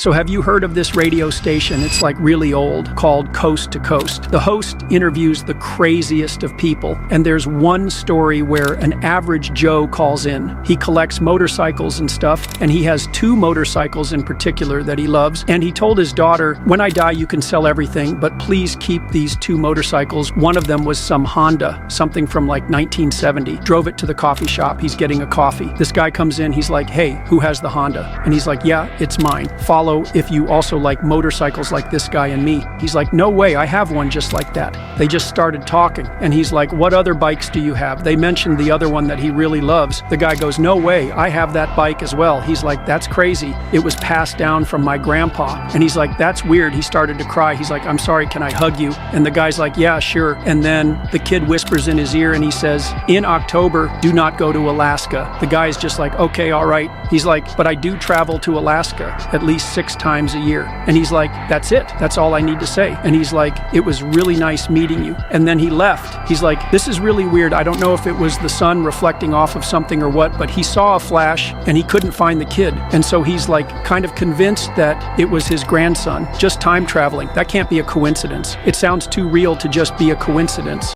So have you heard of this radio station? It's like really old, called Coast to Coast. The host interviews the craziest of people, and there's one story where an average Joe calls in. He collects motorcycles and stuff, and he has two motorcycles in particular that he loves, and he told his daughter, when I die you can sell everything, but please keep these two motorcycles. One of them was some Honda, something from like 1970. Drove it to the coffee shop. He's getting a coffee. This guy comes in, he's like, hey, who has the Honda? And he's like, yeah, it's mine. Follow if you also like motorcycles like this guy and me. He's like, no way, I have one just like that. They just started talking, and he's like, what other bikes do you have? They mentioned the other one that he really loves. The guy goes, no way, I have that bike as well. He's like, that's crazy. It was passed down from my grandpa. And he's like, that's weird. He started to cry. He's like, I'm sorry, can I hug you? And the guy's like, yeah, sure. And then the kid whispers in his ear and he says, in October, do not go to Alaska. The guy's just like, okay, all right. He's like, but I do travel to Alaska at least 6 times a year. And he's like, that's it. That's all I need to say. And he's like, it was really nice meeting you. And then he left. He's like, this is really weird. I don't know if it was the sun reflecting off of something or what, but he saw a flash and he couldn't find the kid. And so he's like kind of convinced that it was his grandson, just time traveling. That can't be a coincidence. It sounds too real to just be a coincidence.